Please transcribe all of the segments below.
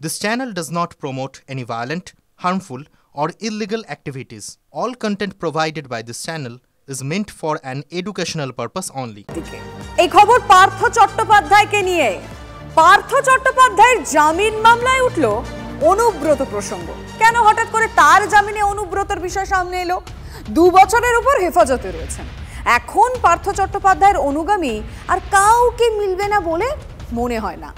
This channel does not promote any violent, harmful, or illegal activities. All content provided by this channel is meant for an educational purpose only. এই খবর পার্থ চট্টোপাধ্যায়কে নিয়ে। পার্থ চট্টোপাধ্যায়ের জামিন মামলায় উঠল অনুব্রত প্রসঙ্গ। কেন হঠাৎ করে তার জামিনে অনুব্রতর বিষয় সামনে এলো? 2 বছরের উপর হেফাজতে রয়েছেন। এখন পার্থ চট্টোপাধ্যায়ের অনুগামী আর কাউকে মিলবে না বলে মনে হয় না।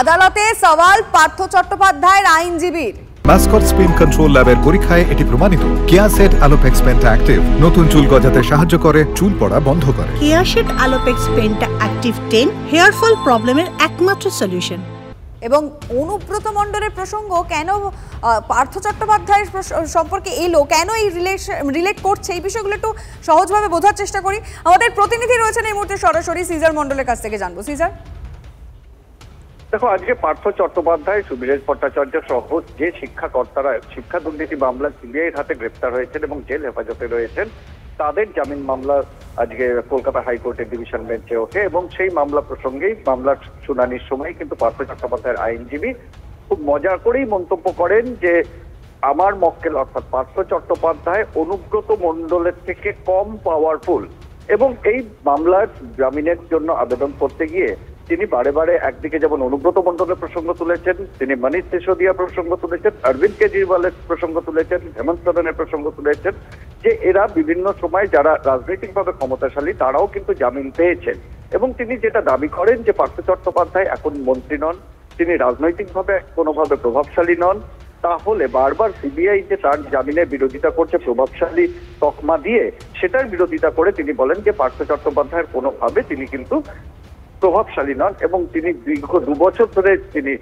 আদালতে সওয়াল পার্থ চট্টোপাধ্যায়ের আইনজীবীর। মাস্কট স্পিন কন্ট্রোল ল্যাবের পরীক্ষায় এটি প্রমাণিত। কেয়াসেট আলোপেক্স পেন্টা অ্যাক্টিভ নতুন চুল গজাতে সাহায্য করে, চুল পড়া বন্ধ করে। Keya Seth Alopex penta active 10 hair fall প্রবলেমের একমাত্র সলিউশন। এবং অনুব্রত মণ্ডলের প্রসঙ্গ কেন পার্থ চট্টোপাধ্যায়ের সম্পর্কে এলো, কেন এই রিলেট করছে, এই বিষয়গুলো একটু সহজভাবে বোঝার চেষ্টা করি। আমাদের প্রতিনিধি রয়েছেন এই মুহূর্তে সরাসরি, সিজার মণ্ডলের কাছ থেকে জানবো। সিজার, দেখো, আজকে পার্থ চট্টোপাধ্যায়, সুবীরেশ ভট্টাচার্য সহ যে শিক্ষাকর্তারা শিক্ষা দুর্নীতি মামলা সিবিআইয়ের হাতে গ্রেপ্তার হয়েছেন এবং জেল হেফাজতে রয়েছেন, তাদের জামিন মামলা আজকে কলকাতা হাইকোর্টের ডিভিশন বেঞ্চে ওঠে এবং সেই মামলা প্রসঙ্গেই মামলার শুনানির সময় কিন্তু পার্থ চট্টোপাধ্যায়ের আইনজীবী খুব মজা করেই মন্তব্য করেন যে আমার মক্কেল অর্থাৎ পার্থ চট্টোপাধ্যায় অনুব্রত মণ্ডলের থেকে কম পাওয়ারফুল এবং এই মামলার জামিনের জন্য আবেদন করতে গিয়ে তিনি বারে বারে একদিকে যেমন অনুব্রত মণ্ডলের প্রসঙ্গ তুলেছেন, তিনি মনীষ সিসোদিয়ার প্রসঙ্গ তুলেছেন, অরবিন্দ কেজরিওয়ালের প্রসঙ্গ তুলেছেন, হেমন্ত সোরেনের প্রসঙ্গ তুলেছেন যে এরা বিভিন্ন সময় যারা রাজনৈতিকভাবে ক্ষমতাশালী তারাও কিন্তু জামিন পেয়েছেন। এবং তিনি যেটা দাবি করেন যে পার্থ চট্টোপাধ্যায় এখন মন্ত্রী নন, তিনি রাজনৈতিকভাবে কোনোভাবে প্রভাবশালী নন, তাহলে বারবার সিবিআই যে তার জামিনের বিরোধিতা করছে প্রভাবশালী তকমা দিয়ে, সেটার বিরোধিতা করে তিনি বলেন যে পার্থ চট্টোপাধ্যায়ের কোনোভাবে তিনি কিন্তু প্রভাবশালী নন এবং তিনি দীর্ঘ 2 বছর ধরে তিনি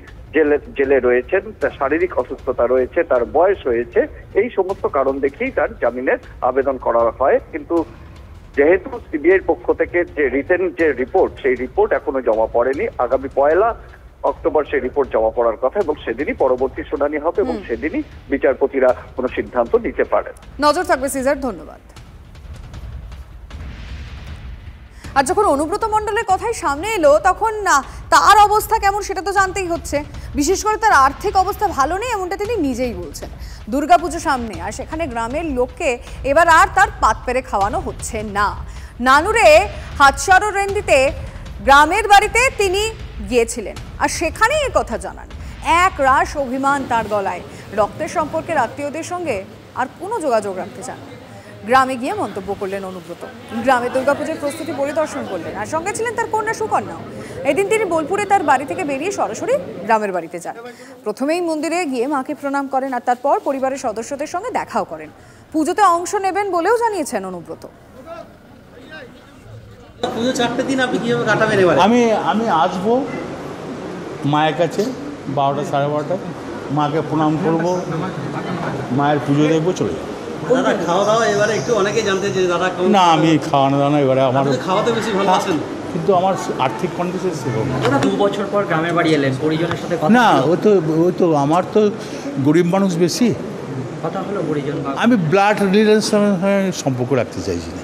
জেলে রয়েছেন, তার শারীরিক অসুস্থতা রয়েছে, তার বয়স হয়েছে, এই সমস্ত কারণ দেখেই তার জামিনের আবেদন করা হয়। কিন্তু যেহেতু সিবিআইয়ের পক্ষ থেকে যে রিটেন যে রিপোর্ট, সেই রিপোর্ট এখনো জমা পড়েনি, আগামী 1 অক্টোবর সেই রিপোর্ট জমা পড়ার কথা এবং সেদিনই পরবর্তী শুনানি হবে এবং সেদিনই বিচারপতিরা কোনো সিদ্ধান্ত নিতে পারেন। নজর থাকবে সিজার, ধন্যবাদ। আর যখন অনুব্রত মণ্ডলের কথাই সামনে এলো তখন তার অবস্থা কেমন সেটা তো জানতেই হচ্ছে। বিশেষ করে তার আর্থিক অবস্থা ভালো নেই এমনটা তিনি নিজেই বলছেন। দুর্গাপুজো সামনে, আর সেখানে গ্রামের লোককে এবার আর তার পাত পেরে খাওয়ানো হচ্ছে না। নানুরে হাতসারো রেন্দিতে গ্রামের বাড়িতে তিনি গিয়েছিলেন আর সেখানেই এই কথা জানান। এক রাশ অভিমান তার গলায়, রক্তের সম্পর্কের আত্মীয়দের সঙ্গে আর কোনো যোগাযোগ রাখতে চান না। গ্রামে গিয়ে মন্তব্য করলেন অনুব্রত, গ্রামে দুর্গাপুজোর প্রস্তুতি পরিদর্শন করলেন আর সঙ্গে ছিলেন তার কন্যা সুকন্যাও। এদিন তিনি বোলপুরে তার বাড়ি থেকে বেরিয়ে সরাসরি গ্রামের বাড়িতে যান। প্রথমেই মন্দিরে গিয়ে মাকে প্রণাম করেন আর তারপর পরিবারের সদস্যদের সঙ্গে দেখাও করেন। পুজোতে অংশ নেবেন বলেও জানিয়েছেন অনুব্রত। পুজো 4টে দিন আপনি কিভাবে কাটাবেন এবারে? আমি আসবো মায়ের কাছে 12টা 12:30টায়, মাকে প্রণাম করব, মায়ের পুজো দেখবো, চলে যাবো। দাদা খাওয়া দাওয়া এবারে একটু অনেকেই জানতে যে দাদা না, আমি খাওয়ানো দাওয়ানো এবারে আমার খাওয়াতে বেশি ভালোবাসেন, কিন্তু আমার আর্থিক কন্ডিশন সেরকম। 2 বছর পর গ্রামের বাড়ি এলেন, পরিজনের সাথে কথা না, ওই তো আমার তো গরিব মানুষ বেশি কথা হলো পরিজন, আমি ব্লাড রিলেশনের সম্পর্ক রাখতে চাইছি না।